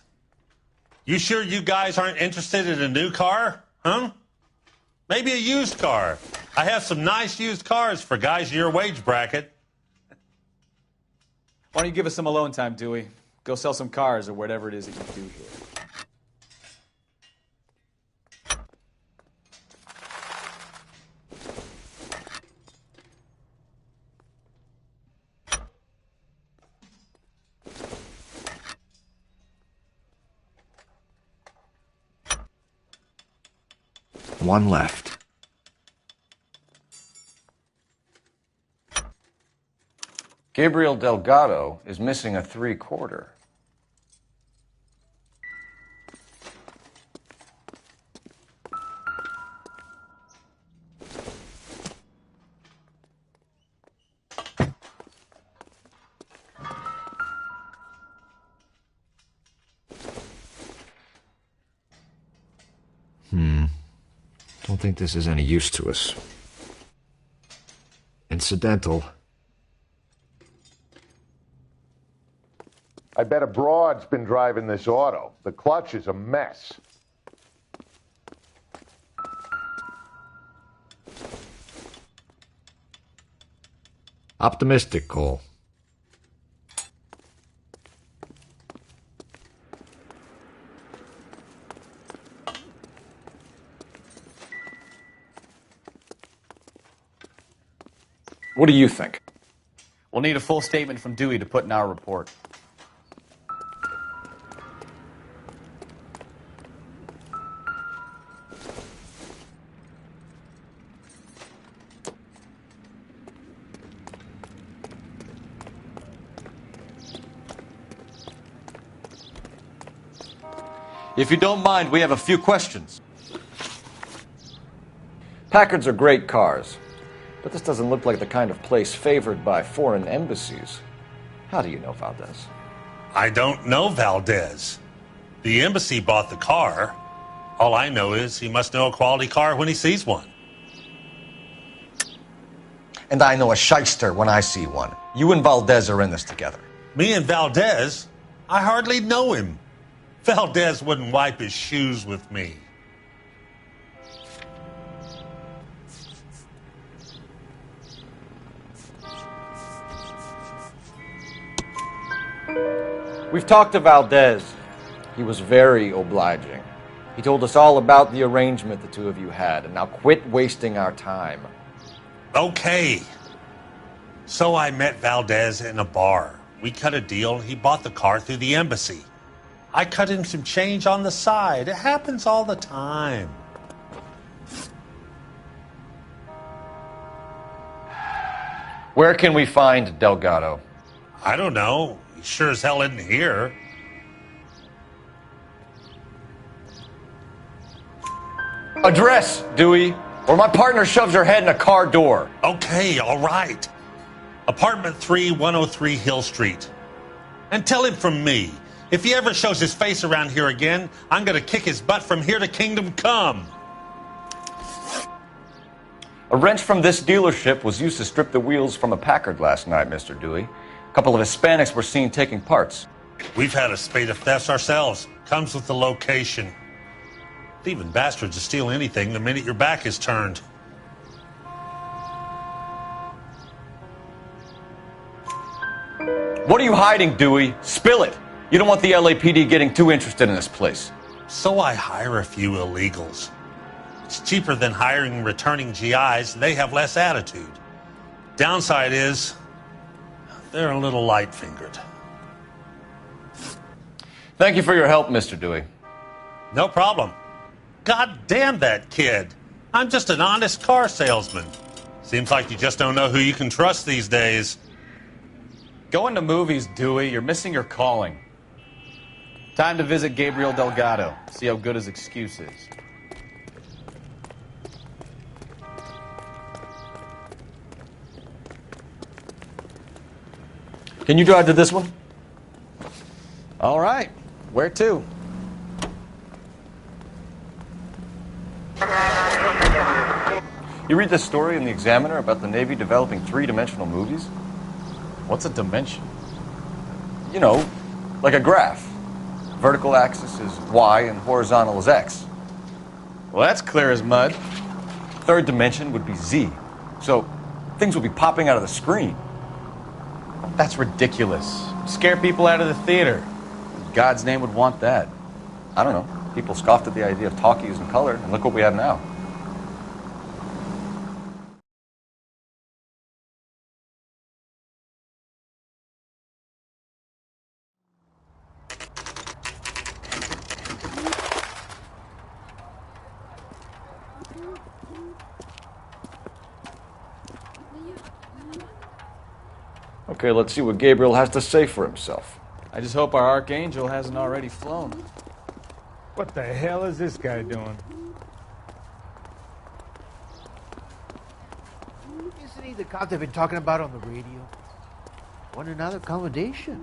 You sure you guys aren't interested in a new car? Huh? Maybe a used car. I have some nice used cars for guys in your wage bracket. Why don't you give us some alone time, Dewey? Go sell some cars or whatever it is that you do here. One left. Gabriel Delgado is missing a 3/4. Don't think this is any use to us. Incidental. I bet a broad's been driving this auto. The clutch is a mess. Optimistic, Cole. What do you think? We'll need a full statement from Dewey to put in our report. If you don't mind, we have a few questions. Packards are great cars, but this doesn't look like the kind of place favored by foreign embassies. How do you know Valdez? I don't know Valdez. The embassy bought the car. All I know is he must know a quality car when he sees one. And I know a shyster when I see one. You and Valdez are in this together. Me and Valdez? I hardly know him. Valdez wouldn't wipe his shoes with me. We've talked to Valdez. He was very obliging. He told us all about the arrangement the two of you had, and now quit wasting our time. Okay. So I met Valdez in a bar. We cut a deal. He bought the car through the embassy. I cut him some change on the side. It happens all the time. Where can we find Delgado? I don't know. He sure as hell isn't here. Address, Dewey, or my partner shoves her head in a car door. Okay, all right. Apartment 3, 103 Hill Street. And tell him from me, if he ever shows his face around here again, I'm going to kick his butt from here to Kingdom Come. A wrench from this dealership was used to strip the wheels from a Packard last night, Mr. Dewey. A couple of Hispanics were seen taking parts. We've had a spate of thefts ourselves. Comes with the location. Thieving bastards will steal anything the minute your back is turned. What are you hiding, Dewey? Spill it. You don't want the LAPD getting too interested in this place. So I hire a few illegals. It's cheaper than hiring returning GIs, and they have less attitude. Downside is, they're a little light-fingered. Thank you for your help, Mr. Dewey. No problem. God damn that kid. I'm just an honest car salesman. Seems like you just don't know who you can trust these days. Going to movies, Dewey. You're missing your calling. Time to visit Gabriel Delgado. See how good his excuse is. Can you drive to this one? All right. Where to? You read this story in the Examiner about the Navy developing three-dimensional movies? What's a dimension? You know, like a graph. Vertical axis is Y and horizontal is X. Well, that's clear as mud. Third dimension would be Z. So things will be popping out of the screen. That's ridiculous. Scare people out of the theater. In God's name would want that. I don't know. People scoffed at the idea of talkies in color, and look what we have now. Okay, let's see what Gabriel has to say for himself. I just hope our archangel hasn't already flown. What the hell is this guy doing? Isn't he the cop they've been talking about on the radio? Want another accommodation?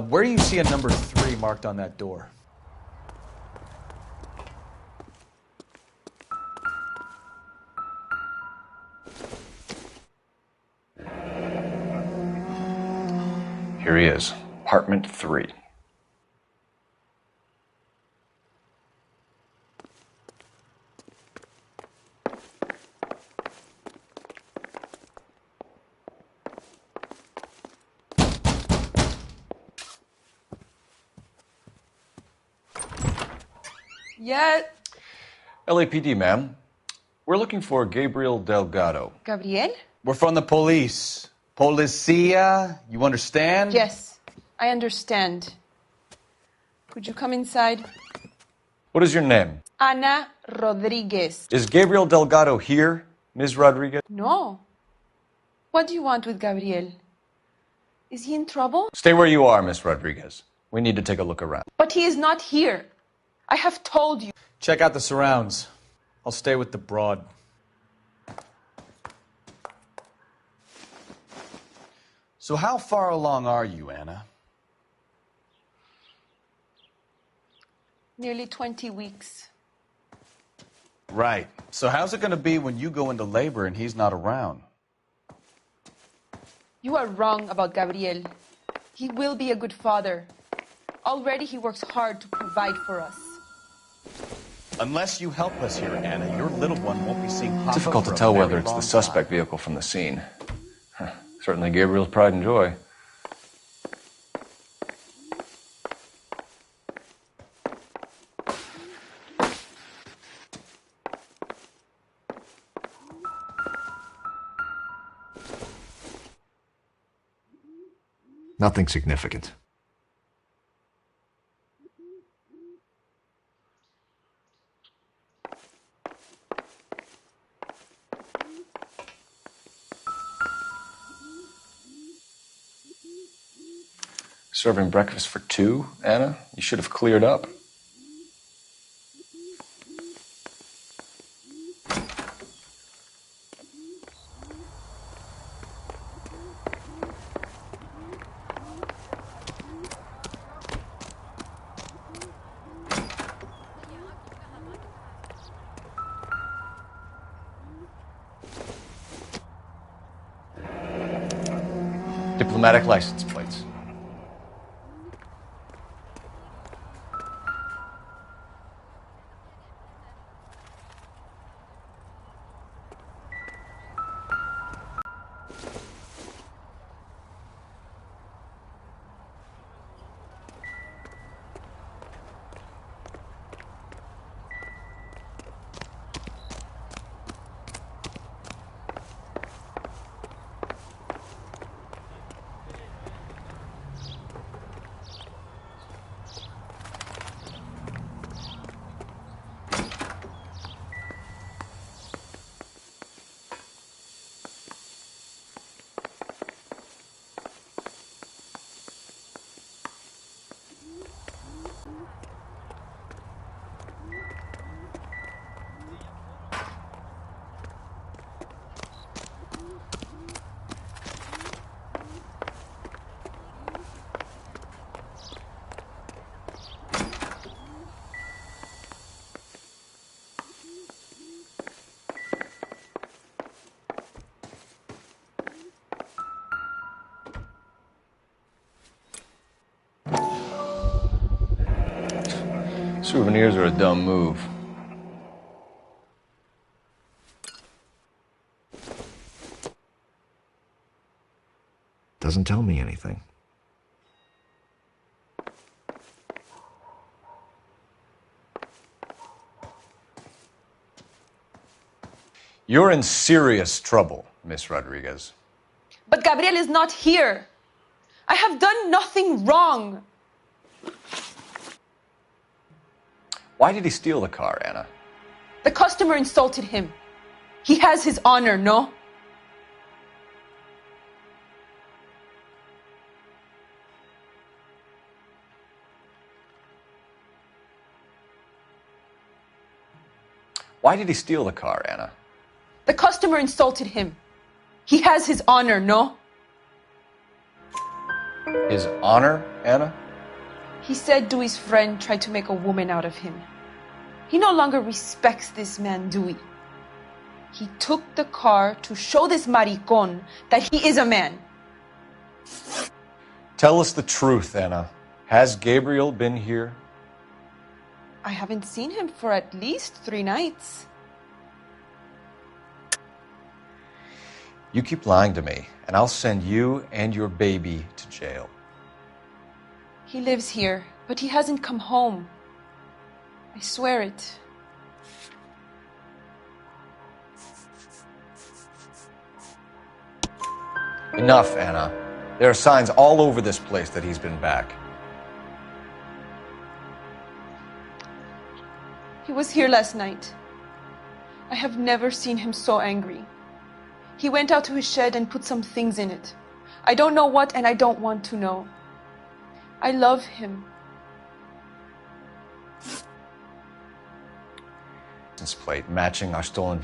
Where do you see a number 3 marked on that door? Here he is, apartment 3. Yeah. LAPD, ma'am. We're looking for Gabriel Delgado. Gabriel? We're from the police. Policia, you understand? Yes, I understand. Could you come inside? What is your name? Ana Rodriguez. Is Gabriel Delgado here, Ms. Rodriguez? No. What do you want with Gabriel? Is he in trouble? Stay where you are, Ms. Rodriguez. We need to take a look around. But he is not here. I have told you. Check out the surrounds. I'll stay with the broad. So how far along are you, Anna? Nearly 20 weeks. Right. So how's it going to be when you go into labor and he's not around? You are wrong about Gabriel. He will be a good father. Already he works hard to provide for us. Unless you help us here, Anna, your little one won't be seeing Papa Difficult to for a tell very whether it's long the suspect vehicle from the scene. Certainly Gabriel's pride and joy. Nothing significant. Serving breakfast for 2, Anna? You should have cleared up. Diplomatic license plates. Souvenirs are a dumb move. Doesn't tell me anything. You're in serious trouble, Miss Rodriguez. But Gabriel is not here. I have done nothing wrong. Why did he steal the car, Anna? The customer insulted him. He has his honor, no? Why did he steal the car, Anna? The customer insulted him. He has his honor, no? His honor, Anna? He said Dewey's friend tried to make a woman out of him. He no longer respects this man, Dewey. He took the car to show this maricon that he is a man. Tell us the truth, Anna. Has Gabriel been here? I haven't seen him for at least 3 nights. You keep lying to me, and I'll send you and your baby to jail. He lives here, but he hasn't come home. I swear it. Enough, Anna. There are signs all over this place that he's been back. He was here last night. I have never seen him so angry. He went out to his shed and put some things in it. I don't know what, and I don't want to know. I love him. License plate matching our stolen vehicle.